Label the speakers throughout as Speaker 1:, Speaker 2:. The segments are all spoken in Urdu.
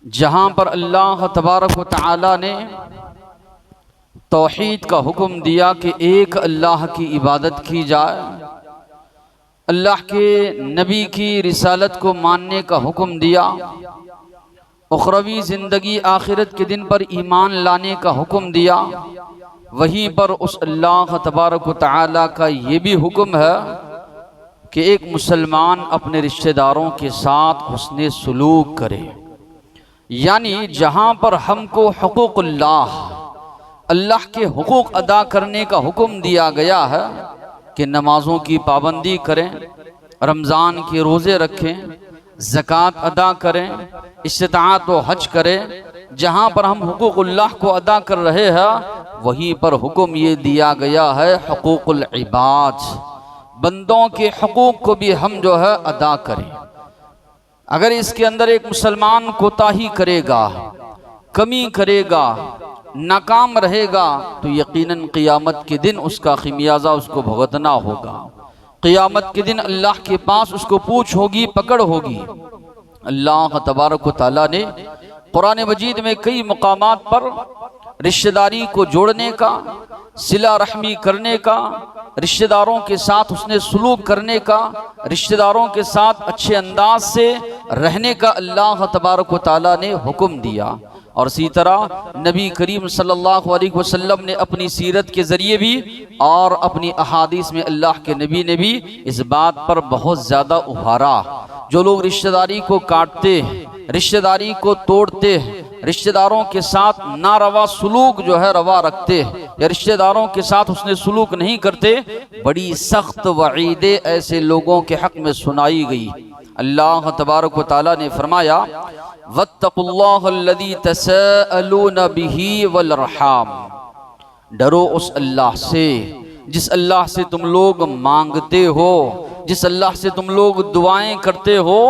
Speaker 1: جہاں پر اللہ تبارک و تعالی نے توحید کا حکم دیا کہ ایک اللہ کی عبادت کی جائے، اللہ کے نبی کی رسالت کو ماننے کا حکم دیا، اخروی زندگی آخرت کے دن پر ایمان لانے کا حکم دیا، وہیں پر اس اللہ تبارک و تعالی کا یہ بھی حکم ہے کہ ایک مسلمان اپنے رشتہ داروں کے ساتھ حسن سلوک کرے۔ یعنی جہاں پر ہم کو حقوق اللہ کے حقوق ادا کرنے کا حکم دیا گیا ہے کہ نمازوں کی پابندی کریں، رمضان کے روزے رکھیں، زکوٰۃ ادا کریں، استطاعت و حج کریں، جہاں پر ہم حقوق اللہ کو ادا کر رہے ہیں وہیں پر حکم یہ دیا گیا ہے حقوق العباد، بندوں کے حقوق کو بھی ہم ادا کریں۔ اگر اس کے اندر ایک مسلمان کوتاہی کرے گا، کمی کرے گا، ناکام رہے گا تو یقیناً قیامت کے دن اس کا خمیازہ اس کو بھگتنا ہوگا۔ قیامت کے دن اللہ کے پاس اس کو پوچھ ہوگی، پکڑ ہوگی۔ اللہ تبارک و تعالیٰ نے قرآن مجید میں کئی مقامات پر رشتہ داری کو جوڑنے کا، صلہ رحمی کرنے کا، رشتہ داروں کے ساتھ حسن سلوک کرنے کا، رشتہ داروں کے ساتھ اچھے انداز سے رہنے کا اللہ تبارک و تعالیٰ نے حکم دیا۔ اور اسی طرح نبی کریم صلی اللہ علیہ وسلم نے اپنی سیرت کے ذریعے بھی اور اپنی احادیث میں اللہ کے نبی نے بھی اس بات پر بہت زیادہ ابھارا۔ جو لوگ رشتہ داری کو کاٹتے، رشتہ داری کو توڑتے، رشتہ داروں کے ساتھ ناروا سلوک روا رکھتے یا رشتہ داروں کے ساتھ حسن سلوک نہیں کرتے، بڑی سخت وعیدیں ایسے لوگوں کے حق میں سنائی گئی۔ اللہ تبارک و تعالیٰ نے فرمایا وَاتَّقُوا اللَّهَ الَّذِي تَسَاءَلُونَ بِهِ وَالْأَرْحَامَ، ڈرو اس اللہ سے جس اللہ سے تم لوگ مانگتے ہو، جس اللہ سے تم لوگ دعائیں کرتے ہو،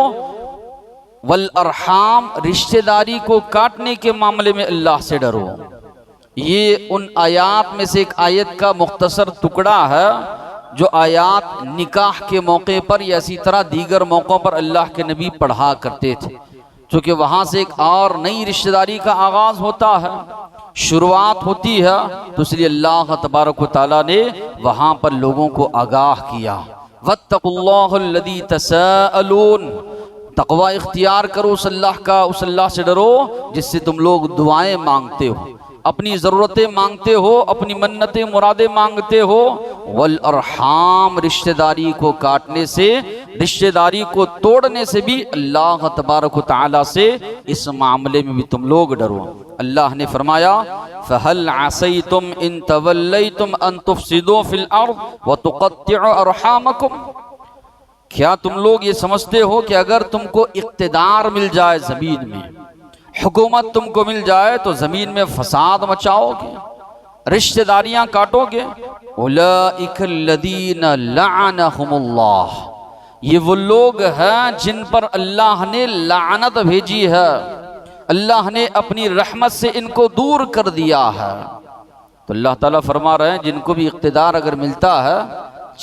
Speaker 1: والارحام، رشتہ داری کو کاٹنے کے معاملے میں اللہ سے ڈرو۔ یہ ان آیات میں سے ایک آیت کا مختصر ٹکڑا ہے جو آیات نکاح کے موقع پر یا اسی طرح دیگر موقعوں پر اللہ کے نبی پڑھا کرتے تھے، چونکہ وہاں سے ایک اور نئی رشتہ داری کا آغاز ہوتا ہے، شروعات ہوتی ہے، تو اس لیے اللہ تبارک و تعالیٰ نے وہاں پر لوگوں کو آگاہ کیا۔ وَاتَّقُوا اللَّهَ الَّذِي تَسَاءَلُونَ، تقوی اختیار کرو اس اللہ کا، اس اللہ سے ڈرو جس سے تم لوگ دعائیں مانگتے ہو، اپنی ضرورتیں مانگتے ہو، اپنی منتیں مرادیں مانگتے ہو۔ والارحام، رشتہ داری کو کاٹنے سے، رشتہ داری کو توڑنے سے بھی اللہ تبارک و تعالیٰ سے اس معاملے میں بھی تم لوگ ڈرو۔ اللہ نے فرمایا فَهَلْ عَسَيْتُمْ إِن تَوَلَّيْتُمْ أَن تُفْسِدُوا فِي الْأَرْضِ وَتُقَطِّعُوا أَرْحَامَكُمْ، کیا تم لوگ یہ سمجھتے ہو کہ اگر تم کو اقتدار مل جائے زمین میں، حکومت تم کو مل جائے تو زمین میں فساد مچاؤ گے، رشتہ داریاں کاٹو گے؟ اولئک الذین لعنہم اللہ، یہ وہ لوگ ہیں جن پر اللہ نے لعنت بھیجی ہے، اللہ نے اپنی رحمت سے ان کو دور کر دیا ہے۔ تو اللہ تعالیٰ فرما رہے ہیں جن کو بھی اقتدار اگر ملتا ہے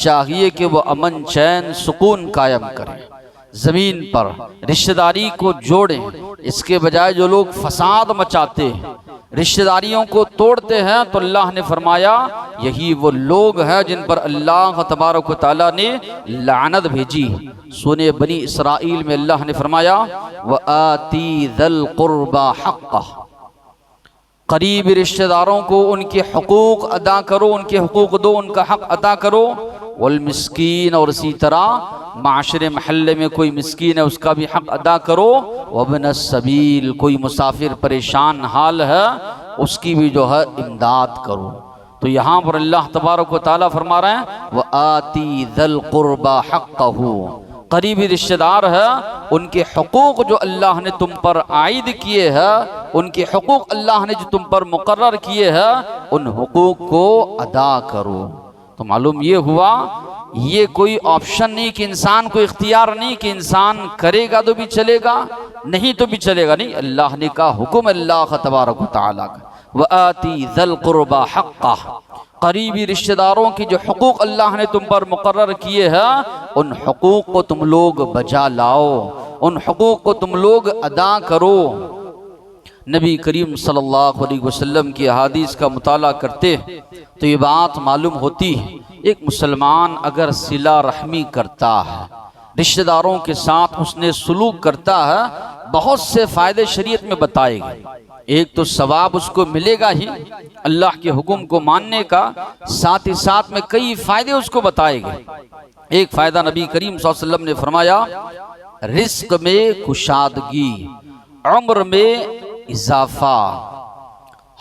Speaker 1: چاہیے کہ وہ امن چین سکون قائم کریں، زمین پر رشتہ داری کو جوڑیں، اس کے بجائے جو لوگ فساد مچاتے ہیں، رشتہ داریوں کو توڑتے ہیں، تو اللہ نے فرمایا یہی وہ لوگ ہیں جن پر اللہ تبارک و تعالیٰ نے لعنت بھیجی۔ سورہ بنی اسرائیل میں اللہ نے فرمایا وَآتِي ذَا الْقُرْبَى حَقَّهُ، قریب رشتہ داروں کو ان کے حقوق ادا کرو، ان کے حقوق دو، ان کا حق ادا کرو۔ والمسکین، اور اسی طرح معاشرے محلے میں کوئی مسکین ہے اس کا بھی حق ادا کرو۔ وابن السبیل، کوئی مسافر پریشان حال ہے اس کی بھی امداد کرو۔ تو یہاں پر اللہ تبارک و تعالیٰ فرما رہے ہیں وَآتِي ذَا الْقُرْبَى حَقَّهُ، قریبی رشتہ دار ہے ان کے حقوق جو اللہ نے تم پر عائد کیے ہیں، ان کے حقوق اللہ نے جو تم پر مقرر کیے ہیں، ان حقوق کو ادا کرو۔ تو معلوم یہ ہوا یہ کوئی آپشن نہیں کہ انسان کو اختیار نہیں کہ انسان کرے گا تو بھی چلے گا، نہیں تو بھی چلے گا، نہیں، اللہ نے کہا حکم اللہ تبارک و تعالیٰ کا وَآتِي ذَا الْقُرْبَى حَقَّهُ، قریبی رشتہ داروں کی جو حقوق اللہ نے تم پر مقرر کیے ہیں ان حقوق کو تم لوگ بجا لاؤ، ان حقوق کو تم لوگ ادا کرو۔ نبی کریم صلی اللہ علیہ وسلم کی احادیث کا مطالعہ کرتے ہیں تو یہ بات معلوم ہوتی ہے، ایک مسلمان اگر صلہ رحمی کرتا ہے، رشتہ داروں کے ساتھ حسن سلوک کرتا ہے، بہت سے فائدے شریعت میں بتائے گئے۔ ایک تو ثواب اس کو ملے گا ہی اللہ کے حکم کو ماننے کا، ساتھ ہی ساتھ میں کئی فائدے اس کو بتائے گئے۔ ایک فائدہ نبی کریم صلی اللہ علیہ وسلم نے فرمایا، رزق میں کشادگی، عمر میں اضافہ۔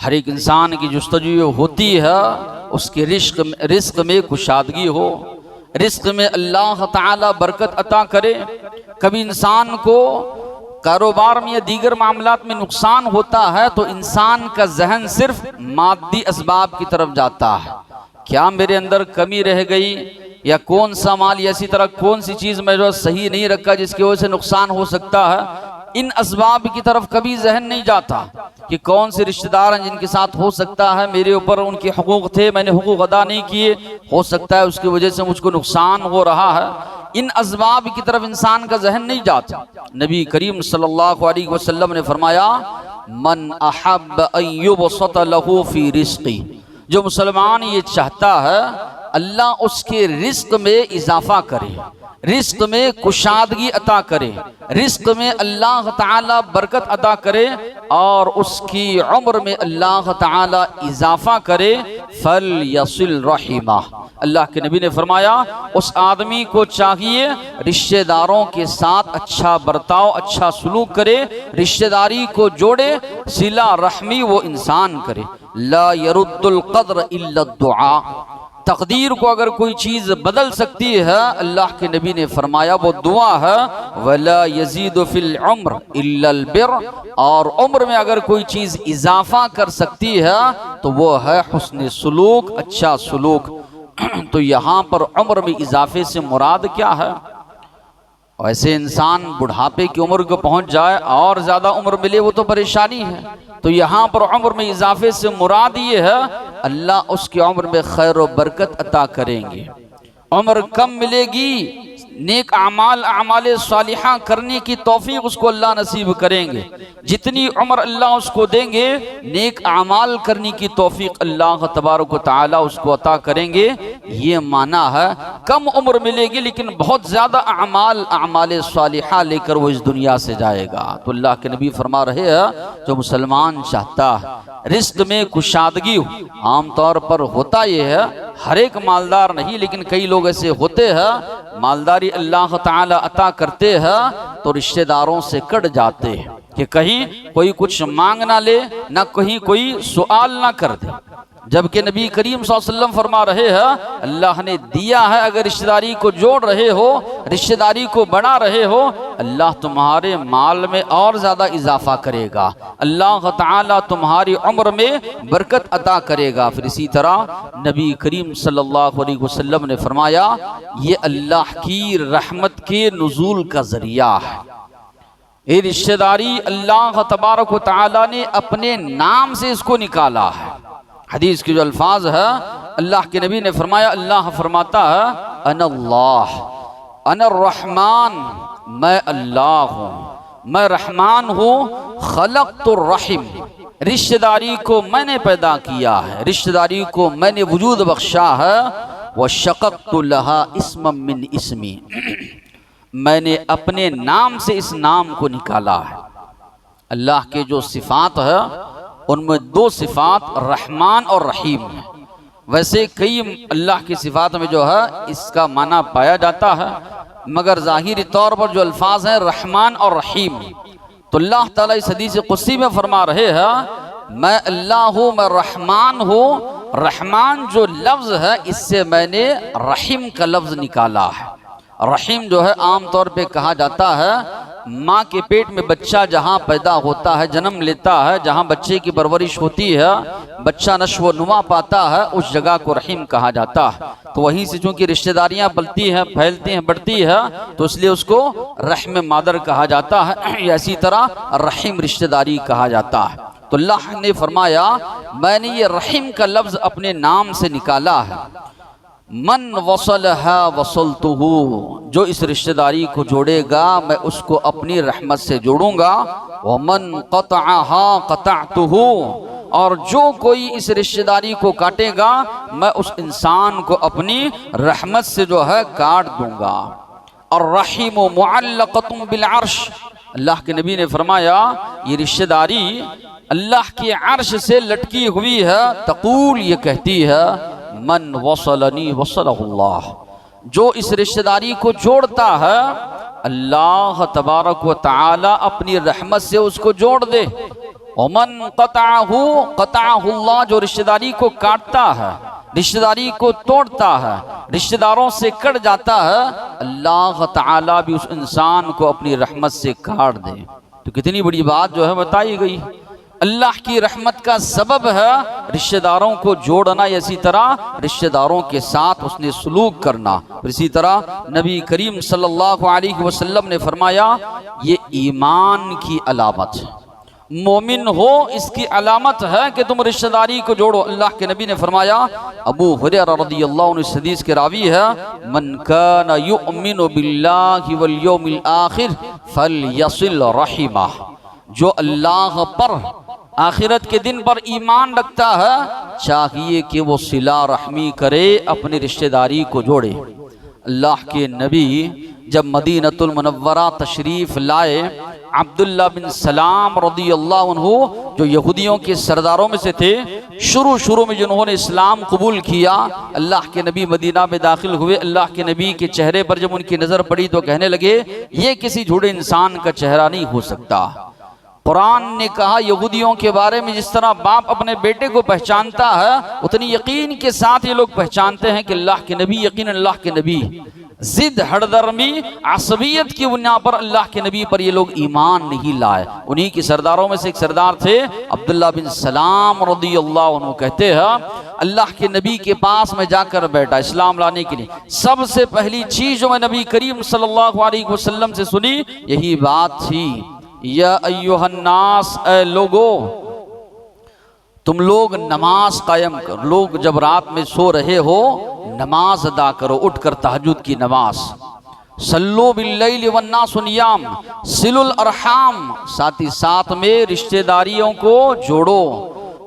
Speaker 1: ہر ایک انسان کی جستجو ہوتی ہے اس کے رزق میں کشادگی ہو، رزق میں اللہ تعالی برکت عطا کرے۔ کبھی انسان کو کاروبار میں یا دیگر معاملات میں نقصان ہوتا ہے تو انسان کا ذہن صرف مادی اسباب کی طرف جاتا ہے، کیا میرے اندر کمی رہ گئی، یا کون سا مال یا اسی طرح کون سی چیز میں جو صحیح نہیں رکھا جس کی وجہ سے نقصان ہو سکتا ہے۔ ان اسباب کی طرف کبھی ذہن نہیں جاتا کہ کون سے رشتہ دار ہیں جن کے ساتھ ہو سکتا ہے میرے اوپر ان کے حقوق تھے، میں نے حقوق ادا نہیں کیے، ہو سکتا ہے اس کی وجہ سے مجھ کو نقصان ہو رہا ہے۔ ان اسباب کی طرف انسان کا ذہن نہیں جاتا۔ نبی کریم صلی اللہ علیہ وسلم نے فرمایا، من احب ان یبسط له فی رزقی، جو مسلمان یہ چاہتا ہے اللہ اس کے رزق میں اضافہ کرے، رزق میں کشادگی عطا کرے، رزق میں اللہ تعالی برکت عطا کرے اور اس کی عمر میں اللہ تعالی اضافہ کرے، فَلْيَصِلْ رَحِمَهُ، اللہ کے نبی نے فرمایا اس آدمی کو چاہیے رشتہ داروں کے ساتھ اچھا برتاؤ، اچھا سلوک کرے، رشتہ داری کو جوڑے، صلہ رحمی وہ انسان کرے۔ لا يرد القدر الا الدعاء، تقدیر کو اگر کوئی چیز بدل سکتی ہے اللہ کے نبی نے فرمایا وہ دعا ہے۔ وَلَا يَزِيدُ فِي الْعُمْرِ إِلَّا الْبِرُّ، اور عمر میں اگر کوئی چیز اضافہ کر سکتی ہے تو وہ ہے حسن سلوک، اچھا سلوک۔ تو یہاں پر عمر میں اضافے سے مراد کیا ہے؟ ویسے انسان بڑھاپے کی عمر کو پہنچ جائے اور زیادہ عمر ملے وہ تو پریشانی ہے، تو یہاں پر عمر میں اضافے سے مراد یہ ہے اللہ اس کی عمر میں خیر و برکت عطا کریں گے۔ عمر کم ملے گی، نیک اعمال صالحہ کرنے کی توفیق اس کو اللہ نصیب کریں گے، جتنی عمر اللہ اس کو دیں گے نیک اعمال کرنے کی توفیق اللہ تبارک و تعالی اس کو عطا کریں گے۔ یہ معنی ہے کم عمر ملے گی لیکن بہت زیادہ اعمال صالحہ لے کر وہ اس دنیا سے جائے گا۔ تو اللہ کے نبی فرما رہے ہیں جو مسلمان چاہتا ہے رزق میں کشادگی ہو، عام طور پر ہوتا یہ ہے ہر ایک مالدار نہیں لیکن کئی لوگ ایسے ہوتے ہیں مالداری اللہ تعالی عطا کرتے ہیں تو رشتہ داروں سے کٹ جاتے ہیں کہ کہیں کوئی کچھ مانگ نہ لے، نہ کہیں کوئی سوال نہ کر دے، جبکہ نبی کریم صلی اللہ علیہ وسلم فرما رہے ہیں اللہ نے دیا ہے، اگر رشتہ داری کو جوڑ رہے ہو، رشتہ داری کو بڑھا رہے ہو، اللہ تمہارے مال میں اور زیادہ اضافہ کرے گا، اللہ تعالیٰ تمہاری عمر میں برکت عطا کرے گا۔ پھر اسی طرح نبی کریم صلی اللہ علیہ وسلم نے فرمایا یہ اللہ کی رحمت کے نزول کا ذریعہ ہے۔ یہ رشتہ داری اللہ تبارک و تعالیٰ نے اپنے نام سے اس کو نکالا ہے۔ حدیث کے جو الفاظ ہے اللہ کے نبی نے فرمایا، اللہ فرماتا ہے انا اللہ انا الرحمن، میں اللہ ہوں، میں رحمان ہوں، خلقت الرحم، رشتہ داری کو میں نے پیدا کیا ہے، رشتہ داری کو میں نے وجود بخشا ہے، وشققت لها اسما من اسمی، میں نے اپنے نام سے اس نام کو نکالا ہے۔ اللہ کے جو صفات ہے ان میں دو صفات رحمان اور رحیم ہیں، ویسے کئی اللہ کی صفات میں جو ہے اس کا معنی پایا جاتا ہے مگر ظاہری طور پر جو الفاظ ہیں رحمان اور رحیم، تو اللہ تعالیٰ اس حدیث قدسی میں فرما رہے ہیں میں اللہ ہوں، میں رحمان ہوں، رحمان جو لفظ ہے اس سے میں نے رحیم کا لفظ نکالا ہے۔ رحیم جو ہے عام طور پہ کہا جاتا ہے ماں کے پیٹ میں بچہ جہاں پیدا ہوتا ہے، جنم لیتا ہے، جہاں بچے کی پرورش ہوتی ہے، بچہ نشو و نما پاتا ہے، اس جگہ کو رحیم کہا جاتا ہے۔ تو وہیں سے چونکہ رشتہ داریاں پلتی ہیں، پھیلتی ہیں، بڑھتی ہے تو اس لیے اس کو رحم مادر کہا جاتا ہے، یا اسی طرح رحیم رشتہ داری کہا جاتا ہے۔ تو اللہ نے فرمایا میں نے یہ رحیم کا لفظ اپنے نام سے نکالا ہے۔ من وصلها وصلته، جو اس رشتہ داری کو جوڑے گا میں اس کو اپنی رحمت سے جوڑوں گا، ومن قطعها قطعته، اور جو کوئی اس رشتہ داری کو کاٹے گا میں اس انسان کو اپنی رحمت سے جو ہے کاٹ دوں گا۔ الرحیم معلقۃ بالعرش، اللہ کے نبی نے فرمایا یہ رشتہ داری اللہ کے عرش سے لٹکی ہوئی ہے، تقول یہ کہتی ہے من وصلنی وصلہ اللہ، جو اس رشتہ داری کو جوڑتا ہے اللہ تبارک و تعالی اپنی رحمت سے اس کو جوڑ دے، ومن قطعہ قطعہ اللہ، جو رشتہ داری کو کاٹتا ہے، رشتہ داری کو توڑتا ہے، رشتہ داروں سے کٹ جاتا ہے، اللہ تعالیٰ بھی اس انسان کو اپنی رحمت سے کاٹ دے۔ تو کتنی بڑی بات جو ہے بتائی گئی، اللہ کی رحمت کا سبب ہے رشتہ داروں کو جوڑنا، اسی طرح رشتہ داروں کے ساتھ اس نے سلوک کرنا۔ اسی طرح نبی کریم صلی اللہ علیہ وسلم نے فرمایا یہ ایمان کی علامت ہے، مومن ہو اس کی علامت ہے کہ تم رشتہ داری کو جوڑو۔ اللہ کے نبی نے فرمایا، ابو ہریرہ رضی اللہ عنہ اس حدیث کے راوی ہے، من کان یؤمن باللہ والیوم الآخر فلیصل رحمہ، جو اللہ پر آخرت کے دن پر ایمان رکھتا ہے چاہیے کہ وہ صلہ رحمی کرے، اپنی رشتہ داری کو جوڑے۔ اللہ کے نبی جب مدینۃ المنورہ تشریف لائے، عبداللہ بن سلام رضی اللہ عنہ جو یہودیوں کے سرداروں میں سے تھے، شروع میں جنہوں نے اسلام قبول کیا، اللہ کے نبی مدینہ میں داخل ہوئے، اللہ کے نبی کے چہرے پر جب ان کی نظر پڑی تو کہنے لگے یہ کسی جھوٹے انسان کا چہرہ نہیں ہو سکتا۔ قرآن نے کہا یہودیوں کے بارے میں جس طرح باپ اپنے بیٹے کو پہچانتا ہے اتنی یقین کے ساتھ یہ لوگ پہچانتے ہیں کہ اللہ کے نبی، یقین اللہ کے نبی، ضد ہڑ درمی عصبیت کی بنیاد پر اللہ کے نبی پر یہ لوگ ایمان نہیں لائے۔ انہی کے سرداروں میں سے ایک سردار تھے عبداللہ بن سلام رضی اللہ عنہ، کہتے ہیں اللہ کے نبی کے پاس میں جا کر بیٹھا اسلام لانے کے لیے، سب سے پہلی چیز جو میں نبی کریم صلی اللہ علیہ وسلم سے سنی یہی بات تھی، یا ایھا الناس، اے لوگو تم لوگ نماز قائم کرو، لوگ جب رات میں سو رہے ہو نماز ادا کرو، اٹھ کر تہجد کی نماز، صلو باللیل والناس نیام، صلوا الارحام، ساتھ ہی ساتھ میں رشتہ داریوں کو جوڑو،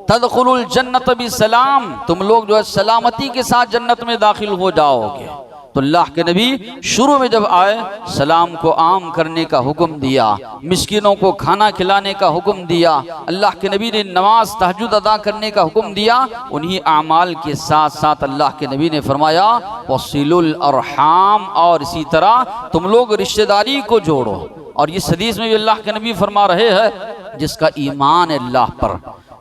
Speaker 1: تدخلوا الجنت بسلام، تم لوگ جو ہے سلامتی کے ساتھ جنت میں داخل ہو جاؤ گے۔ تو اللہ کے نبی شروع میں جب آئے سلام کو عام کرنے کا حکم دیا، مسکینوں کو کھانا کھلانے کا حکم دیا، اللہ کے نبی نے نماز تہجد ادا کرنے کا حکم دیا، انہی اعمال کے ساتھ ساتھ اللہ کے نبی نے فرمایا وصلوا الارحام، اور اسی طرح تم لوگ رشتہ داری کو جوڑو۔ اور یہ حدیث میں بھی اللہ کے نبی فرما رہے ہیں جس کا ایمان ہے اللہ پر،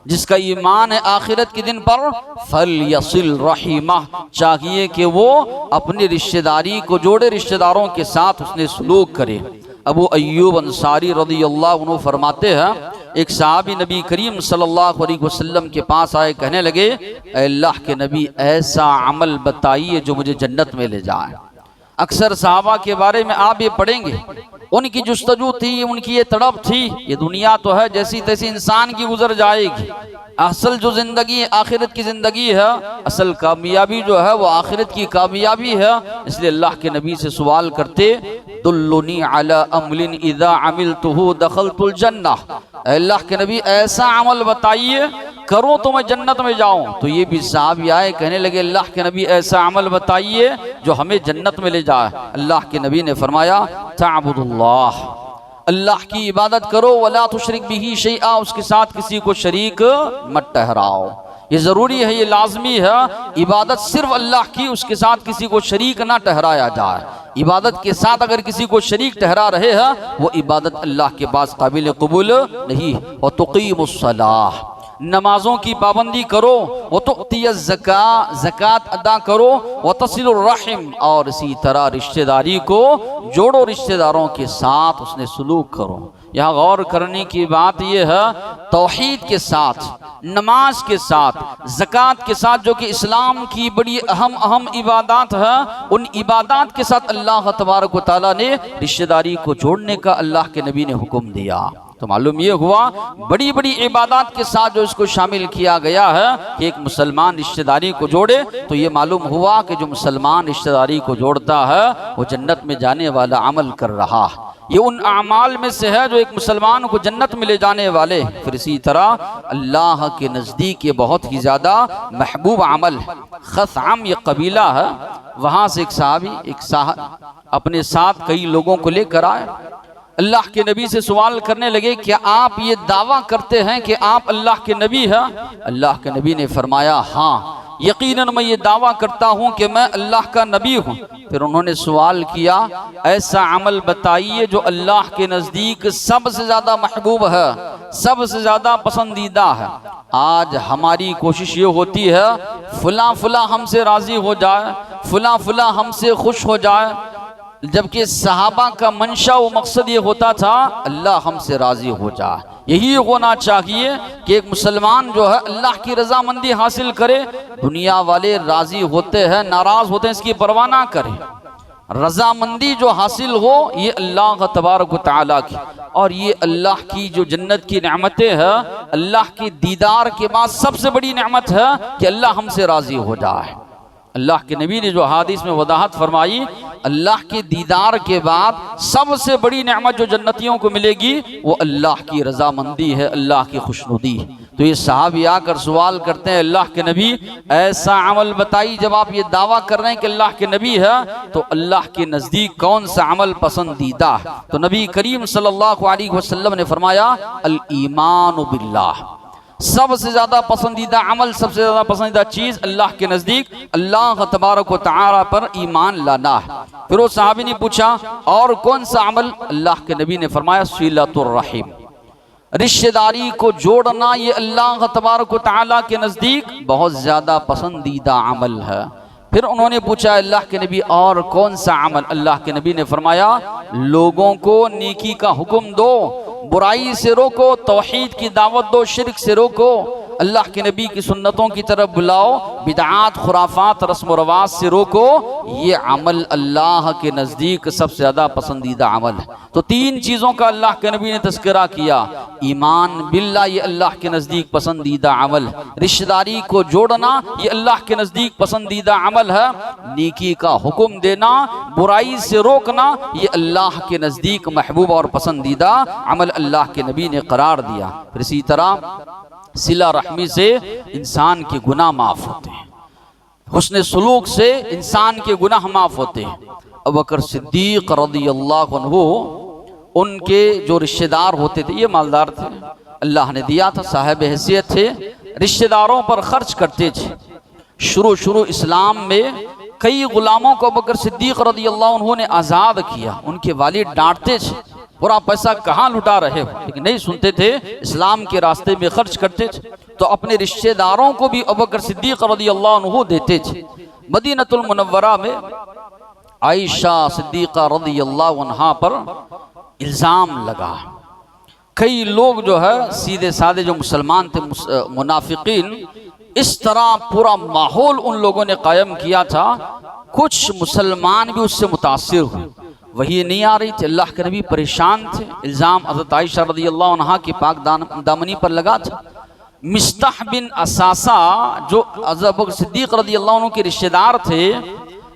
Speaker 1: جس کا ایمان ہے آخرت کے دن پر، فلیصل رحمہ، چاہیے کہ وہ اپنی رشتہ داری کو جوڑے، رشتہ داروں کے ساتھ اس نے سلوک کرے۔ ابو ایوب انصاری رضی اللہ عنہ فرماتے ہیں ایک صحابی نبی کریم صلی اللہ علیہ وسلم کے پاس آئے، کہنے لگے اے اللہ کے نبی ایسا عمل بتائیے جو مجھے جنت میں لے جائے۔ اکثر صحابہ کے بارے میں آپ یہ پڑھیں گے، ان کی جستجو تھی، ان کی یہ تڑپ تھی، یہ دنیا تو ہے جیسی تیسی انسان کی گزر جائے گی، اصل جو زندگی آخرت کی زندگی ہے، اصل کامیابی جو ہے وہ آخرت کی کامیابی ہے۔ اس لیے اللہ کے نبی سے سوال کرتے دلنی علی عمل اذا عملتہ دخلت الجنہ، اے اللہ کے نبی ایسا عمل بتائیے کروں تو میں جنت میں جاؤں۔ تو یہ بھی صحابی آئے، کہنے لگے اللہ کے نبی ایسا عمل بتائیے جو ہمیں جنت میں لے جائے۔ اللہ کے نبی نے فرمایا تعبد اللہ، اللہ کی عبادت کرو، ولا تشرک بہ شیئا، اس کے ساتھ کسی کو شریک مت ٹھہراؤ۔ یہ ضروری ہے، یہ لازمی ہے، عبادت صرف اللہ کی، اس کے ساتھ کسی کو شریک نہ ٹھہرایا جائے۔ عبادت کے ساتھ اگر کسی کو شریک ٹھہرا رہے ہیں وہ عبادت اللہ کے پاس قابل قبول نہیں۔ وتقیم الصلاۃ، نمازوں کی پابندی کرو، وتؤتی الزکاۃ، زکوٰۃ ادا کرو، وتصل الرحم، اور اسی طرح رشتہ داری کو جوڑو، رشتہ داروں کے ساتھ اس نے سلوک کرو۔ یہاں غور کرنے کی بات یہ ہے توحید کے ساتھ، نماز کے ساتھ، زکوٰۃ کے ساتھ، جو کہ اسلام کی بڑی اہم عبادات ہے، ان عبادات کے ساتھ اللہ تبارک و تعالیٰ نے رشتہ داری کو جوڑنے کا اللہ کے نبی نے حکم دیا۔ تو معلوم یہ ہوا بڑی بڑی عبادات کے ساتھ جو اس کو شامل کیا گیا ہے کہ ایک مسلمان رشتہ داری کو جوڑے، تو یہ معلوم ہوا کہ جو مسلمان رشتہ داری کو جوڑتا ہے وہ جنت میں جانے والا عمل کر رہا ہے۔ یہ ان اعمال میں سے ہے جو ایک مسلمان کو جنت میں لے جانے والے۔ پھر اسی طرح اللہ کے نزدیک یہ بہت ہی زیادہ محبوب عمل ہے۔ خثعم یہ قبیلہ ہے، وہاں سے ایک صحابی اپنے ساتھ کئی لوگوں کو لے کر آئے، اللہ کے نبی سے سوال کرنے لگے کیا آپ یہ دعویٰ کرتے ہیں کہ آپ اللہ کے نبی ہیں؟ اللہ کے نبی نے فرمایا ہاں یقیناً میں یہ دعویٰ کرتا ہوں کہ میں اللہ کا نبی ہوں۔ پھر انہوں نے سوال کیا ایسا عمل بتائیے جو اللہ کے نزدیک سب سے زیادہ محبوب ہے، سب سے زیادہ پسندیدہ ہے۔ آج ہماری کوشش یہ ہوتی ہے فلاں فلاں ہم سے راضی ہو جائے، فلاں فلاں ہم سے خوش ہو جائے، جبکہ صحابہ کا منشا و مقصد یہ ہوتا تھا اللہ ہم سے راضی ہو جائے۔ یہی ہونا چاہیے کہ ایک مسلمان جو ہے اللہ کی رضامندی حاصل کرے، دنیا والے راضی ہوتے ہیں ناراض ہوتے ہیں اس کی پرواہ نہ کرے، رضامندی جو حاصل ہو یہ اللہ تبارک و تعالیٰ کی، اور یہ اللہ کی جو جنت کی نعمتیں ہیں، اللہ کی دیدار کے بعد سب سے بڑی نعمت ہے کہ اللہ ہم سے راضی ہو جائے۔ اللہ کے نبی نے جو حدیث میں وضاحت فرمائی اللہ کے دیدار کے بعد سب سے بڑی نعمت جو جنتیوں کو ملے گی وہ اللہ کی رضامندی ہے، اللہ کی خوشنودی ہے۔ تو یہ صحابی آ کر سوال کرتے ہیں اللہ کے نبی ایسا عمل بتائی، جب آپ یہ دعویٰ کر رہے ہیں کہ اللہ کے نبی ہے تو اللہ کے نزدیک کون سا عمل پسندیدہ ہے؟ تو نبی کریم صلی اللہ علیہ وسلم نے فرمایا الایمان باللہ، سب سے زیادہ پسندیدہ عمل، سب سے زیادہ پسندیدہ چیز اللہ کے نزدیک اللہ تبارک و تعالی پر ایمان لانا ہے۔ پھر وہ صحابی نے پوچھا اور کون سا عمل؟ اللہ کے نبی نے فرمایا صلۃ الرحم، رشتہ داری کو جوڑنا، یہ اللہ تبارک و تعالی کے نزدیک بہت زیادہ پسندیدہ عمل ہے۔ پھر انہوں نے پوچھا اللہ کے نبی اور کون سا عمل؟ اللہ کے نبی نے فرمایا لوگوں کو نیکی کا حکم دو، برائی سے روکو، توحید کی دعوت دو، شرک سے روکو، اللہ کے نبی کی سنتوں کی طرف بلاؤ، بدعات خرافات رسم و رواج سے روکو، یہ عمل اللہ کے نزدیک سب سے زیادہ پسندیدہ عمل ہے۔ تو تین چیزوں کا اللہ کے نبی نے تذکرہ کیا، ایمان باللہ یہ اللہ کے نزدیک پسندیدہ عمل، رشتہ داری کو جوڑنا یہ اللہ کے نزدیک پسندیدہ عمل ہے، نیکی کا حکم دینا، برائی سے روکنا یہ اللہ کے نزدیک محبوب اور پسندیدہ عمل اللہ کے نبی نے قرار دیا۔ پھر اسی طرح صلہ رحمی سے انسان کے گناہ معاف ہوتے ہیں، حسن سلوک سے انسان کے گناہ معاف ہوتے ہیں۔ ابوبکر صدیق رضی اللہ عنہ ان کے جو رشتہ دار ہوتے تھے یہ مالدار تھے، اللہ نے دیا تھا، صاحب حیثیت تھے، رشتہ داروں پر خرچ کرتے تھے۔ شروع اسلام میں کئی غلاموں کو ابوبکر صدیق رضی اللہ عنہ نے آزاد کیا، ان کے والد ڈانٹتے تھے پورا پیسہ کہاں لٹا رہے ہو، لیکن نہیں سنتے تھے، اسلام کے راستے میں خرچ کرتے تھے، تو اپنے رشتہ داروں کو بھی ابوبکر صدیق رضی اللہ عنہ دیتے تھے۔ مدینہ المنورہ میں عائشہ صدیقہ رضی اللہ عنہا پر الزام لگا، کئی لوگ جو ہے سیدھے سادے جو مسلمان تھے منافقین، اس طرح پورا ماحول ان لوگوں نے قائم کیا تھا، کچھ مسلمان بھی اس سے متاثر ہوئے، وہی نہیں آ رہی تھی، اللہ کے نبی پریشان تھے، الزام حضرت عائشہ رضی اللہ عنہا کی پاک دامنی پر لگا تھا۔ مصطح بن اساسہ جو ابوبکر صدیق رضی اللہ عنہ کے رشتہ دار تھے،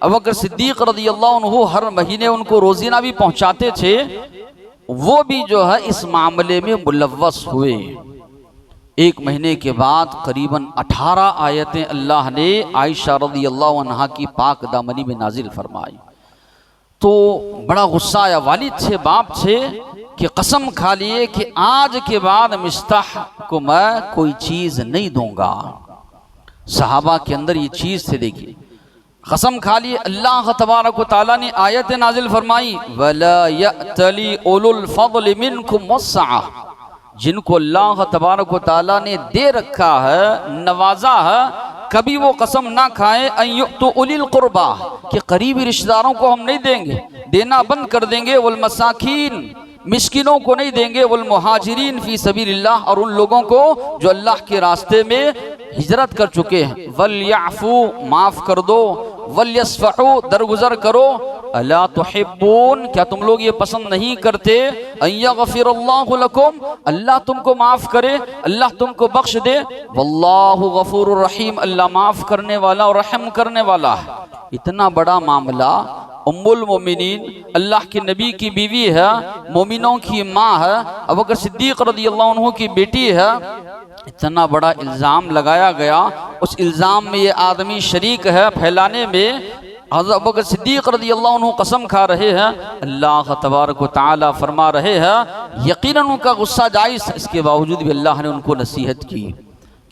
Speaker 1: ابوبکر صدیق رضی اللہ عنہ ہر مہینے ان کو روزینہ بھی پہنچاتے تھے، وہ بھی جو ہے اس معاملے میں ملوث ہوئے۔ ایک مہینے کے بعد قریباً 18 آیتیں اللہ نے عائشہ رضی اللہ عنہا کی پاک دامنی میں نازل فرمائی، تو بڑا غصہ آیا، والد تھے، باپ تھے، کہ قسم کھا لیے کہ آج کے بعد مصطح کو میں کوئی چیز نہیں دوں گا۔ صحابہ کے اندر یہ چیز تھے، دیکھیے قسم کھا لیے، اللہ تبارک و تعالیٰ نے آیت نازل فرمائی وَلَا يَأْتَلِ أُولُو الْفَضْلِ مِنْكُمْ وَالسَّعَةِ، جن کو اللہ تبارک و تعالیٰ نے دے رکھا ہے، نوازا ہے، کبھی وہ قسم نہ کھائیں ان یؤتوا اولی القربا کہ قریبی رشتہ داروں کو ہم نہیں دیں گے، دینا بند کر دیں گے، والمساکین مسکینوں کو نہیں دیں گے، والمہاجرین فی سبیل اللہ اور ان لوگوں کو جو اللہ کے راستے میں ہجرت کر چکے ہیں، ولیعفو معاف کر دو، ولیصفحوا درگزر کرو، الا تحبون کیا تم لوگ یہ پسند نہیں کرتے، ان یغفر اللہ لکم اللہ تم کو معاف کرے، اللہ تم کو بخش دے، واللہ غفور الرحیم اللہ معاف کرنے والا اور رحم کرنے والا ہے۔ اتنا بڑا معاملہ، ام المومنین اللہ کے نبی کی بیوی ہے، مومنوں کی ماں ہے، ابوبکر صدیق رضی اللہ عنہ کی بیٹی ہے، اتنا بڑا الزام لگایا گیا، اس الزام میں یہ آدمی شریک ہے پھیلانے میں۔ حضرت ابوبکر صدیق رضی اللہ عنہ قسم کھا رہے ہیں، اللہ تبارک و تعالی فرما رہے ہیں یقیناً ان کا غصہ جائز، اس کے باوجود بھی اللہ نے ان کو نصیحت کی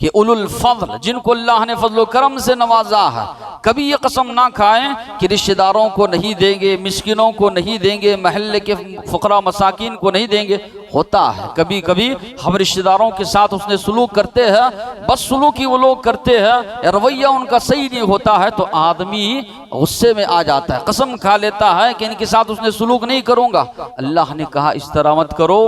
Speaker 1: کہ اولو الفضل جن کو اللہ نے فضل و کرم سے نوازا ہے، کبھی یہ قسم نہ کھائیں کہ رشتہ داروں کو نہیں دیں گے، مسکینوں کو نہیں دیں گے، محلے کے فقراء مساکین کو نہیں دیں گے۔ ہوتا ہے کبھی کبھی ہم رشتہ داروں کے ساتھ اس نے سلوک کرتے ہیں، بس سلوک ہی وہ لوگ کرتے ہیں، رویہ ان کا صحیح نہیں ہوتا ہے تو آدمی غصے میں آ جاتا ہے، قسم کھا لیتا ہے کہ ان کے ساتھ اس نے سلوک نہیں کروں گا۔ اللہ نے کہا اس طرح مت کرو،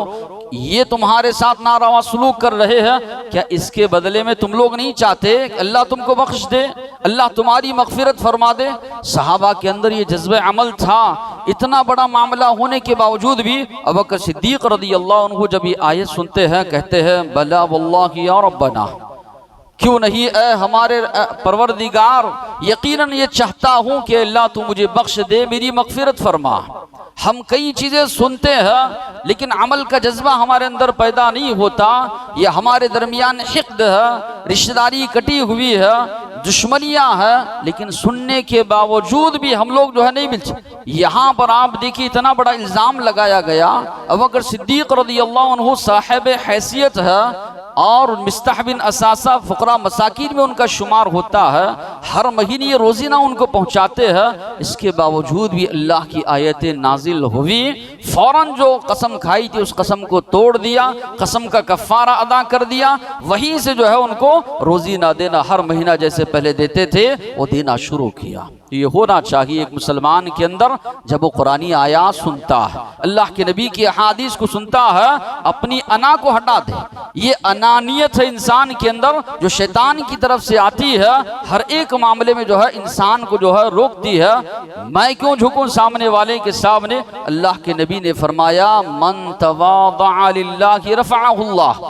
Speaker 1: یہ تمہارے ساتھ ناروا سلوک کر رہے ہیں، کیا اس کے بدلے میں تم لوگ نہیں چاہتے کہ اللہ تم کو بخش دے، اللہ تمہاری مغفرت فرما دے؟ صحابہ کے اندر یہ جذبہ عمل تھا۔ اتنا بڑا معاملہ ہونے کے باوجود بھی ابوبکر صدیق رضی اللہ عنہ جب یہ آیت سنتے ہیں کہتے ہیں بلا واللہ یا ربنا، کیوں نہیں اے ہمارے پروردگار، یقیناً یہ چاہتا ہوں کہ اللہ تو مجھے بخش دے، میری مغفرت فرما۔ ہم کئی چیزیں سنتے ہیں لیکن عمل کا جذبہ ہمارے اندر پیدا نہیں ہوتا، یہ ہمارے درمیان حقد ہے، رشتہ داری کٹی ہوئی ہے، دشمنیاں ہیں، لیکن سننے کے باوجود بھی ہم لوگ جو ہے نہیں ملتے۔ یہاں پر آپ دیکھیے اتنا بڑا الزام لگایا گیا، ابوبکر صدیق رضی اللہ عنہ صاحب حیثیت ہے اور مستح بن اساسہ فقراء مساکین میں ان کا شمار ہوتا ہے، ہر مہینے یہ روزینہ ان کو پہنچاتے ہیں، اس کے باوجود بھی اللہ کی آیتیں نازل ہوئی، فوراً جو قسم کھائی تھی اس قسم کو توڑ دیا، قسم کا کفارہ ادا کر دیا، وہیں سے جو ہے ان کو روزینہ دینا، ہر مہینہ جیسے پہلے دیتے تھے وہ دینا شروع کیا۔ یہ ہونا چاہیے ایک مسلمان کے اندر، جب وہ قرآنی آیات سنتا ہے، اللہ کے نبی کی احادیث کو سنتا ہے، اپنی انا کو ہٹا دے۔ یہ انانیت ہے انسان کے اندر جو شیطان کی طرف سے آتی ہے، ہر ایک معاملے میں جو ہے انسان کو جو ہے روکتی ہے۔ میں کیوں جھکوں سامنے والے کے سامنے؟ اللہ کے نبی نے فرمایا من تواضع للہ رفعہ اللہ،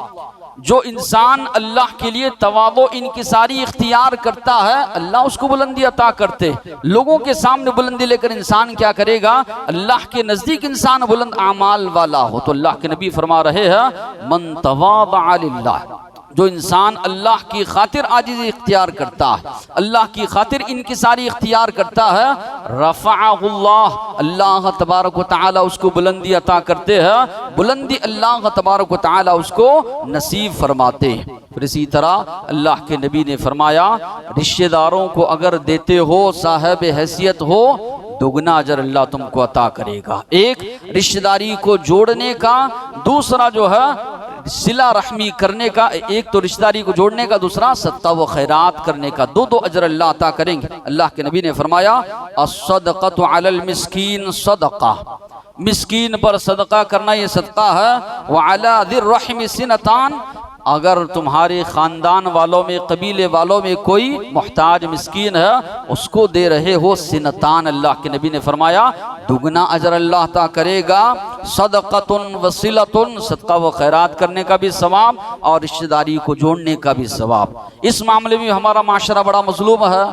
Speaker 1: جو انسان اللہ کے لیے تواضع انکساری اختیار کرتا ہے اللہ اس کو بلندی عطا کرتے۔ لوگوں کے سامنے بلندی لے کر انسان کیا کرے گا؟ اللہ کے نزدیک انسان بلند اعمال والا ہو۔ تو اللہ کے نبی فرما رہے ہیں من تواضع للہ، جو انسان اللہ کی خاطر عاجزی اختیار کرتا ہے، اللہ کی خاطر انکساری اختیار کرتا ہے، رفعہ اللہ، اللہ تبارک و تعالی اس کو بلندی عطا کرتے ہیں، بلندی اللہ تبارک و تعالی اس کو نصیب فرماتے ہیں۔ پھر اسی طرح اللہ کے نبی نے فرمایا رشتہ داروں کو اگر دیتے ہو، صاحب حیثیت ہو، دگنا اجر اللہ تم کو عطا کرے گا۔ ایک رشتہ داری کو جوڑنے کا، دوسرا جو ہے صلہ رحمی کرنے کا، ایک تو رشتہ داری کو جوڑنے کا، دوسرا صدقہ و خیرات کرنے کا، دو اجر اللہ عطا کریں گے۔ اللہ کے نبی نے فرمایا الصدقۃ علی المسکین صدقہ، مسکین پر صدقہ کرنا یہ صدقہ ہے، وعلی ذی الرحم سنتان، اگر تمہارے خاندان والوں میں، قبیلے والوں میں کوئی محتاج مسکین ہے اس کو دے رہے ہو، سنتان، اللہ کے نبی نے فرمایا دگنا اجر اللہ عطا کرے گا۔ صدقۃ وصلۃ، صدقہ و خیرات کرنے کا بھی ثواب اور رشتہ داری کو جوڑنے کا بھی ثواب۔ اس معاملے میں ہمارا معاشرہ بڑا مظلوم ہے،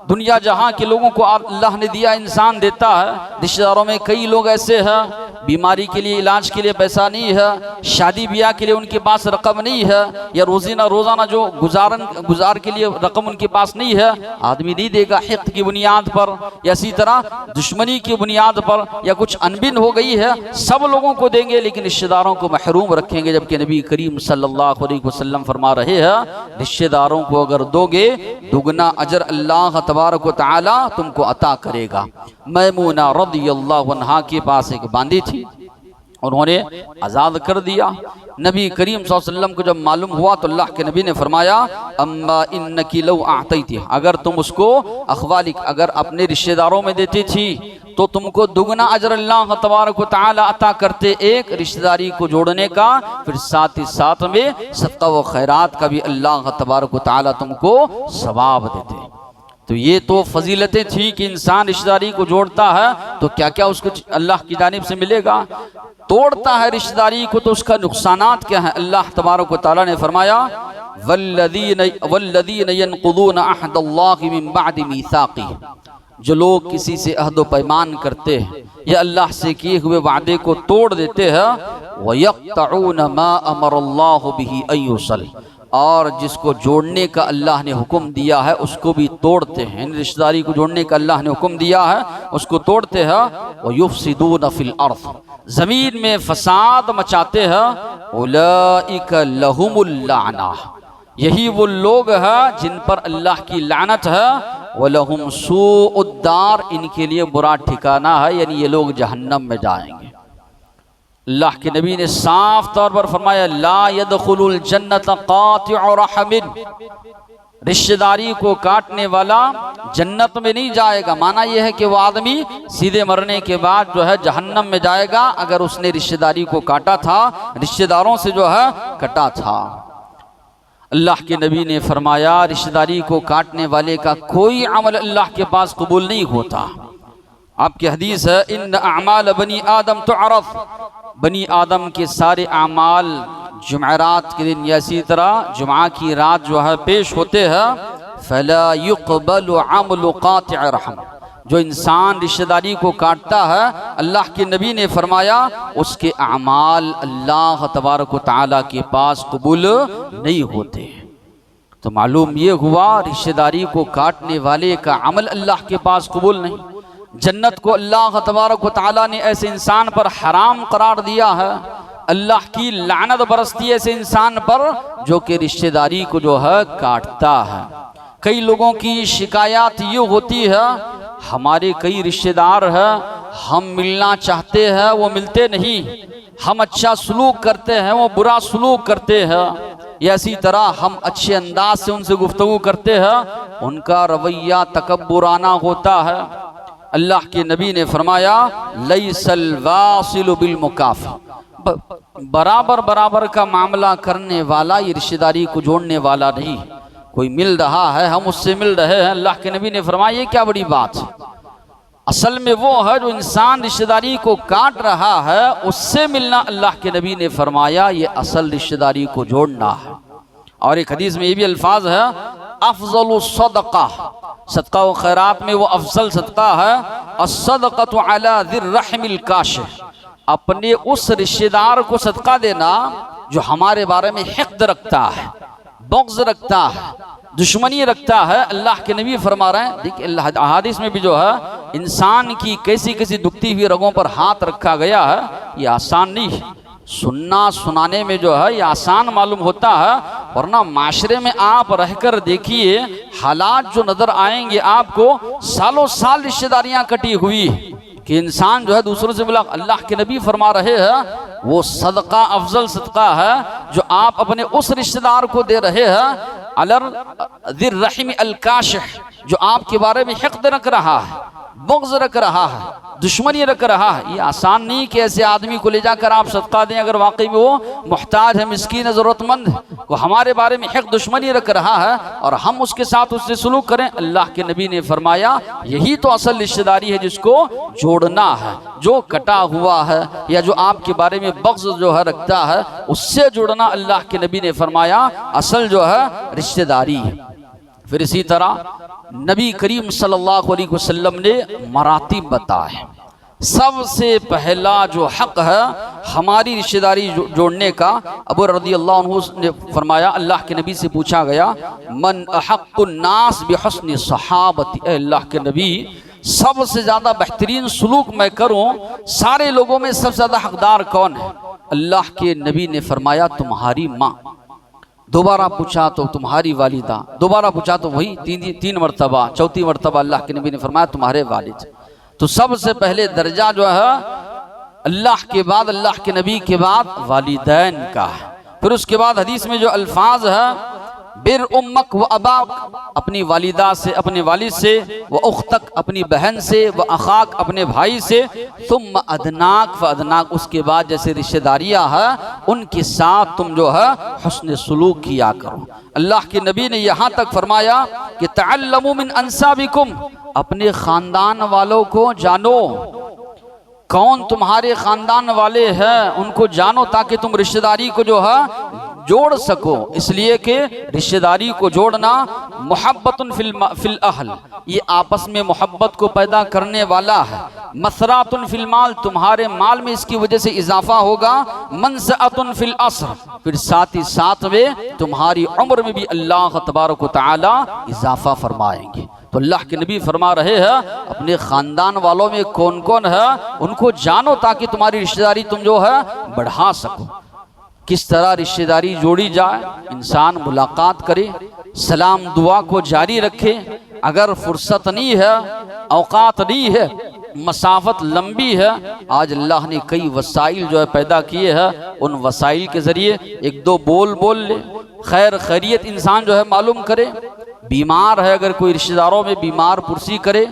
Speaker 1: دنیا جہاں کے لوگوں کو اللہ نے دیا انسان دیتا ہے، رشتہ داروں میں کئی لوگ ایسے ہیں بیماری کے لیے، علاج کے لیے پیسہ نہیں ہے، شادی بیاہ کے لیے ان کے پاس رقم نہیں ہے، یا روزانہ جو گزار کے لیے رقم ان کے پاس نہیں ہے، آدمی نہیں دے گا حقد کی بنیاد پر، یا اسی طرح دشمنی کی بنیاد پر، یا کچھ انبن ہو گئی ہے، سب لوگوں کو دیں گے لیکن رشتہ داروں کو محروم رکھیں گے، جبکہ نبی کریم صلی اللہ علیہ وسلم فرما رہے ہیں رشتہ داروں کو اگر دو گے دگنا اجر اللہ تبارک و تعالی تم کو عطا کرے گا۔ میمونہ رضی اللہ عنہا کے پاس ایک باندی تھی، انہوں نے آزاد کر دیا۔ نبی کریم صلی اللہ علیہ وسلم کو جب معلوم ہوا تو اللہ کے نبی نے فرمایا اما انکی لو اعطیتی، اگر تم اس کو اخوالک، اگر اپنے رشتہ داروں میں دیتی تھی تو تم کو دگنا اجر اللہ تبارک و تعالی عطا کرتے، ایک رشتہ داری کو جوڑنے کا، پھر ساتھ ہی ساتھ میں صدقہ و خیرات کا بھی اللہ تبارک و تعالی تم کو ثواب دیتے۔ تو یہ تو فضیلتیں تھیں کہ انسان رشتہ داری کو جوڑتا ہے تو کیا کیا اس کو اللہ کی جانب سے ملے گا، توڑتا ہے رشتہ داری کو تو اس کا نقصانات کیا ہیں۔ اللہ تبارک و تعالیٰ نے فرمایا والذین ینقضون عہد اللہ من بعد میثاقہ، جو لوگ کسی سے عہد و پیمان کرتے ہیں یا اللہ سے کیے ہوئے وعدے کو توڑ دیتے ہیں، وَيَقْطَعُونَ مَا أَمَرَ اللَّهُ بِهِ أَن يُوصَلَ، اور جس کو جوڑنے کا اللہ نے حکم دیا ہے اس کو بھی توڑتے ہیں، یعنی رشتہ داری کو جوڑنے کا اللہ نے حکم دیا ہے اس کو توڑتے ہیں، وَيُفْسِدُونَ فِي الْأَرْضِ، زمین میں فساد مچاتے ہیں، أُولَئِكَ لَهُمُ اللَّعْنَةُ، یہی وہ لوگ ہیں جن پر اللہ کی لعنت ہے، وَلَهُمْ سُوءُ الدَّارِ، ان کے لیے برا ٹھکانہ ہے، یعنی یہ لوگ جہنم میں جائیں گے۔ اللہ کے نبی نے صاف طور پر فرمایا لا يدخل الجنت قاطع رحم، رشتہ داری کو کاٹنے والا جنت میں نہیں جائے گا، معنی یہ ہے کہ وہ آدمی سیدھے مرنے کے بعد جو ہے جہنم میں جائے گا اگر اس نے رشتہ داری کو کاٹا تھا، رشتہ داروں سے جو ہے کٹا تھا۔ اللہ کے نبی نے فرمایا رشتہ داری کو کاٹنے والے کا کوئی عمل اللہ کے پاس قبول نہیں ہوتا۔ آپ کی حدیث ہے ان اعمال بنی آدم تعرض، بنی آدم کے سارے اعمال جمعرات کے دن یا اسی طرح جمعہ کی رات جو ہے پیش ہوتے ہیں، فلا يقبل عمل قاطع رحم، جو انسان رشتہ داری کو کاٹتا ہے اللہ کے نبی نے فرمایا اس کے اعمال اللہ تبارک و تعالیٰ کے پاس قبول نہیں ہوتے۔ تو معلوم یہ ہوا رشتہ داری کو کاٹنے والے کا عمل اللہ کے پاس قبول نہیں۔ جنت کو اللہ تبارک و تعالیٰ نے ایسے انسان پر حرام قرار دیا ہے، اللہ کی لعنت برستی ہے ایسے انسان پر جو کہ رشتہ داری کو جو ہے کاٹتا ہے۔ کئی لوگوں کی شکایات یہ ہوتی ہے ہمارے کئی رشتہ دار ہیں، ہم ملنا چاہتے ہیں وہ ملتے نہیں، ہم اچھا سلوک کرتے ہیں وہ برا سلوک کرتے ہیں، یا اسی طرح ہم اچھے انداز سے ان سے گفتگو کرتے ہیں ان کا رویہ تکبرانہ ہوتا ہے۔ اللہ کے نبی نے فرمایا لیس الواصل بالمکافئ، برابر برابر کا معاملہ کرنے والا یہ رشتہ داری کو جوڑنے والا نہیں۔ کوئی مل رہا ہے ہم اس سے مل رہے ہیں، اللہ کے نبی نے فرمایا یہ کیا بڑی بات ہے، اصل میں وہ ہے جو انسان رشتہ داری کو کاٹ رہا ہے اس سے ملنا، اللہ کے نبی نے فرمایا یہ اصل رشتہ داری کو جوڑنا ہے۔ اور ایک حدیث میں یہ بھی الفاظ ہے افضل الصدقہ، صدقہ و خیرات میں وہ افضل صدقہ ہے الصدقۃ علی ذی الرحم الکاشف، اپنے اس رشتہ دار کو صدقہ دینا جو ہمارے بارے میں حقد رکھتا ہے، بغض رکھتا ہے، دشمنی رکھتا ہے۔ اللہ کے نبی فرما رہے ہیں دیکھیں اللہ احادیث میں بھی جو ہے انسان کی کیسی کیسی دکھتی ہوئی رگوں پر ہاتھ رکھا گیا ہے، یہ آسان نہیں ہے، سننا سنانے میں جو ہے یہ آسان معلوم ہوتا ہے، ورنہ معاشرے میں آپ رہ کر دیکھیے حالات جو نظر آئیں گے آپ کو، سالوں سال رشتہ داریاں کٹی ہوئی کہ انسان جو ہے دوسروں سے ملا۔ اللہ کے نبی فرما رہے ہیں وہ صدقہ افضل صدقہ ہے جو آپ اپنے اس رشتہ دار کو دے رہے ہیں ذی الرحم الکاشح، جو آپ کے بارے میں حقد رکھ رہا ہے، بغض رکھ رہا ہے، دشمنی رکھ رہا ہے۔ یہ آسان نہیں کہ ایسے آدمی کو لے جا کر آپ صدقہ دیں اگر واقعی میں وہ محتاج ہے، مسکین ہے، ضرورت مند ہے، وہ ہمارے بارے میں حق دشمنی رکھ رہا ہے اور ہم اس کے ساتھ اس سے سلوک کریں۔ اللہ کے نبی نے فرمایا یہی تو اصل رشتہ داری ہے جس کو جوڑنا ہے، جو کٹا ہوا ہے یا جو آپ کے بارے میں بغض جو ہے رکھتا ہے اس سے جوڑنا، اللہ کے نبی نے فرمایا اصل جو ہے رشتہ داری ہے۔ پھر اسی طرح نبی کریم صلی اللہ علیہ وسلم نے مراتب بتائے، سب سے پہلا جو حق ہے ہماری رشتہ داری جوڑنے کا، ابو رضی اللہ عنہ نے فرمایا اللہ کے نبی سے پوچھا گیا من احق الناس بحسن صحابتی، اے اللہ کے نبی سب سے زیادہ بہترین سلوک میں کروں سارے لوگوں میں سب سے زیادہ حقدار کون ہے؟ اللہ کے نبی نے فرمایا تمہاری ماں، دوبارہ پوچھا تو تمہاری والدہ، دوبارہ پوچھا تو وہی تین مرتبہ، چوتھی مرتبہ اللہ کے نبی نے فرمایا تمہارے والد۔ تو سب سے پہلے درجہ جو ہے اللہ کے بعد، اللہ کے نبی کے بعد والدین کا ہے۔ پھر اس کے بعد حدیث میں جو الفاظ ہے بر امک و اباک، اپنی والدہ سے، اپنے والد سے، و اختک، اپنی بہن سے، و اخاک، اپنے بھائی سے، ثم ادناک فادناک، اس کے بعد جیسے رشتہ داریاں ہیں ان کے ساتھ تم جو ہے حسن سلوک کیا کرو۔ اللہ کے نبی نے یہاں تک فرمایا کہ تعلموا من انسابکم، اپنے خاندان والوں کو جانو، کون تمہارے خاندان والے ہیں ان کو جانو، تاکہ تم رشتہ داری کو جو ہے جوڑ سکو۔ اس لیے کہ رشتہ داری کو جوڑنا محبت فی الاہل، یہ آپس میں محبت کو پیدا کرنے والا ہے۔ مسرات فی المال، تمہارے مال میں اس کی وجہ سے اضافہ ہوگا۔ منزعۃ فی العصر، پھر ساتھ ہی ساتھ میں تمہاری عمر میں بھی اللہ تبارک و تعالی اضافہ فرمائیں گے۔ تو اللہ کے نبی فرما رہے ہیں اپنے خاندان والوں میں کون کون ہے ان کو جانو، تاکہ تمہاری رشتہ داری تم جو ہے بڑھا سکو۔ کس طرح رشتہ داری جوڑی جائے؟ انسان ملاقات کرے، سلام دعا کو جاری رکھے، اگر فرصت نہیں ہے، اوقات نہیں ہے، مسافت لمبی ہے، آج اللہ نے کئی وسائل جو ہے پیدا کیے ہیں، ان وسائل کے ذریعے ایک دو بول لے، خیر خیریت انسان جو ہے معلوم کرے۔ بیمار ہے اگر کوئی رشتہ داروں میں بیمار پرسی کرے۔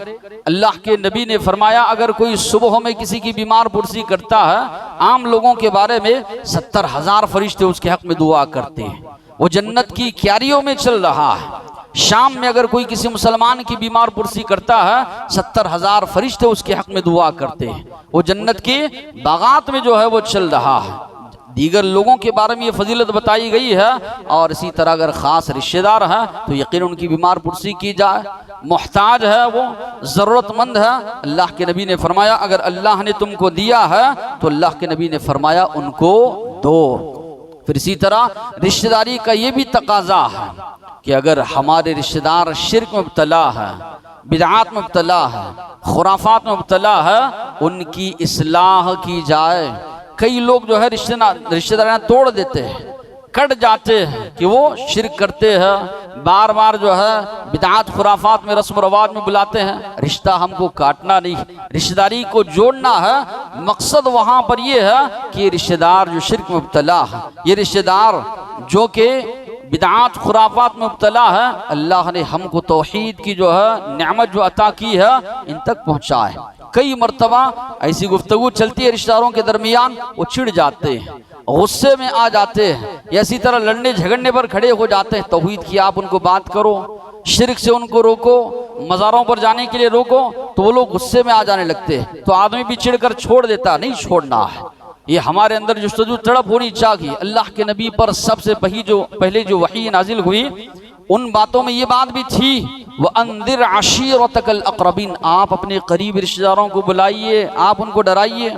Speaker 1: اللہ کے نبی نے فرمایا اگر کوئی صبح میں کسی کی بیمار پرسی کرتا ہے، عام لوگوں کے بارے میں 70,000 فرشتے اس کے حق میں دعا کرتے ہیں، وہ جنت کی کیاریوں میں چل رہا ہے۔ شام میں اگر کوئی کسی مسلمان کی بیمار پرسی کرتا ہے، 70,000 فرشتے اس کے حق میں دعا کرتے ہیں، وہ جنت کے باغات میں جو ہے وہ چل رہا ہے۔ دیگر لوگوں کے بارے میں یہ فضیلت بتائی گئی ہے، اور اسی طرح اگر خاص رشتہ دار ہے تو یقین ان کی بیمار پرسی کی جائے۔ محتاج ہے، وہ ضرورت مند ہے، اللہ کے نبی نے فرمایا اگر اللہ نے تم کو دیا ہے تو اللہ کے نبی نے فرمایا ان کو دو۔ پھر اسی طرح رشتہ داری کا یہ بھی تقاضا ہے کہ اگر ہمارے رشتہ دار شرک میں مبتلا ہے، بدعات میں مبتلا ہے، خرافات میں مبتلا ہے، ان کی اصلاح کی جائے۔ کئی لوگ جو ہے رشتہ داریاں توڑ دیتے ہیں، کٹ جاتے ہیں کہ وہ شرک کرتے ہیں، بار بار جو ہے بدعات خرافات میں رسم و رواج میں بلاتے ہیں۔ رشتہ ہم کو کاٹنا نہیں، رشتہ داری کو جوڑنا ہے۔ مقصد وہاں پر یہ ہے کہ رشتہ دار جو شرک میں مبتلا ہے، یہ رشتہ دار جو کہ بدعات خرافات میں مبتلا ہے، اللہ نے ہم کو توحید کی جو ہے نعمت جو عطا کی ہے ان تک پہنچائے۔ کئی مرتبہ ایسی گفتگو چلتی ہے رشتہ داروں کے درمیان، وہ چڑ جاتے ہیں، غصے میں آ جاتے ہیں، یا اسی طرح لڑنے جھگڑنے پر کھڑے ہو جاتے ہیں۔ توحید کی آپ ان کو بات کرو، شرک سے ان کو روکو، مزاروں پر جانے کے لیے روکو تو وہ لوگ غصے میں آ جانے لگتے ہیں، تو آدمی بھی چڑ کر چھوڑ دیتا، نہیں چھوڑنا ہے۔ یہ ہمارے اندر جستجو تڑپ ہونی چاہیے۔ اللہ کے نبی پر سب سے پہلے جو وحی نازل ہوئی ان باتوں میں یہ بات بھی تھی، وَأَنذِرْ عَشِيرَتَكَ الْأَقْرَبِينَ، آپ اپنے قریب رشتہ داروں کو بلائیے، آپ ان کو ڈرائیے۔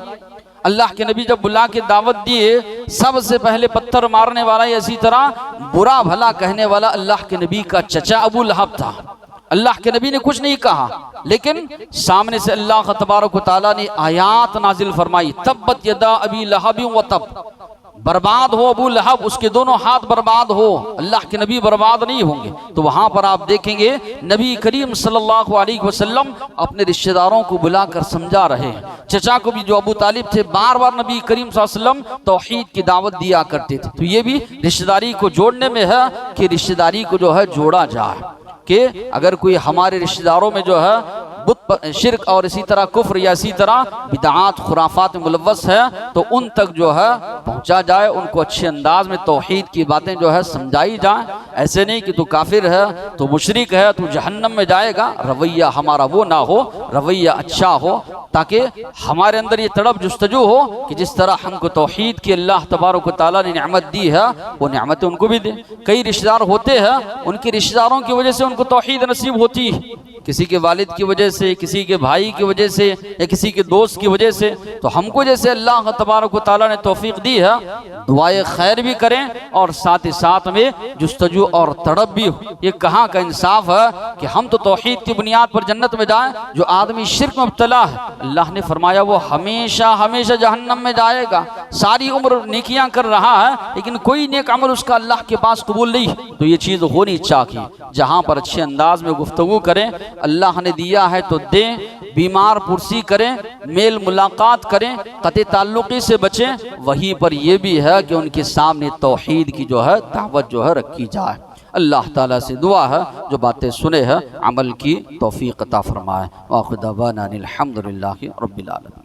Speaker 1: اللہ کے نبی جب بلا کے دعوت دیے، سب سے پہلے پتھر مارنے والا، اسی طرح برا بھلا کہنے والا اللہ کے نبی کا چچا ابو لہب تھا۔ اللہ کے نبی نے کچھ نہیں کہا، لیکن سامنے سے اللہ تبارک و تعالیٰ نے آیات نازل فرمائی، تبت یدا ابی لہب وتب، برباد ہو ابو لہب، اس کے دونوں ہاتھ برباد ہو، اللہ کے نبی برباد نہیں ہوں گے۔ تو وہاں پر آپ دیکھیں گے نبی کریم صلی اللہ علیہ وسلم اپنے رشتہ داروں کو بلا کر سمجھا رہے ہیں۔ چچا کو بھی جو ابو طالب تھے، بار بار نبی کریم صلی اللہ علیہ وسلم توحید کی دعوت دیا کرتے تھے۔ تو یہ بھی رشتہ داری کو جوڑنے میں ہے کہ رشتہ داری کو جو ہے جوڑا جائے، کہ اگر کوئی ہمارے رشتہ داروں میں جو ہے شرک اور اسی طرح کفر یا اسی طرح بدعات خرافات میں ملوث ہے تو ان تک جو ہے پہنچا جائے، ان کو اچھے انداز میں توحید کی باتیں جو ہے سمجھائی جائیں۔ ایسے نہیں کہ تو کافر ہے، تو مشرک ہے، تو جہنم میں جائے گا، رویہ ہمارا وہ نہ ہو، رویہ اچھا ہو، تاکہ ہمارے اندر یہ تڑپ جستجو ہو کہ جس طرح ہم کو توحید کی اللہ تبارک و تعالیٰ نے نعمت دی ہے وہ نعمتیں ان کو بھی دے۔ کئی رشتہ دار ہوتے ہیں، ان کے رشتہ داروں کی وجہ سے ان کو توحید نصیب ہوتی ہے، کسی کے والد کی وجہ سے، کسی کے بھائی کی وجہ سے، یا کسی کے دوست کی وجہ سے۔ تو ہم کو جیسے اللہ تبارک و تعالیٰ نے توفیق دی ہے، دعائے خیر بھی کریں اور ساتھ ہی ساتھ میں جستجو اور تڑپ بھی ہو۔ یہ کہاں کا انصاف ہے کہ ہم تو توحید کی بنیاد پر جنت میں جائیں، جو آدمی شرک میں مبتلا ہے اللہ نے فرمایا وہ ہمیشہ ہمیشہ جہنم میں جائے گا۔ ساری عمر نیکیاں کر رہا ہے لیکن کوئی نیک عمل اس کا اللہ کے پاس قبول نہیں۔ تو یہ چیز ہونی چاہیے، جہاں پر اچھے انداز میں گفتگو کریں، اللہ نے دیا ہے تو دیں، بیمار پرسی کریں، میل ملاقات کریں، قطع تعلقی سے بچیں۔ وہیں پر یہ بھی ہے کہ ان کے سامنے توحید کی جو ہے دعوت جو ہے رکھی جائے۔ اللہ تعالیٰ سے دعا ہے جو باتیں سنے ہیں عمل کی توفیق عطا فرمائے۔ وآخر دعوانا الحمدللہ رب العالمین۔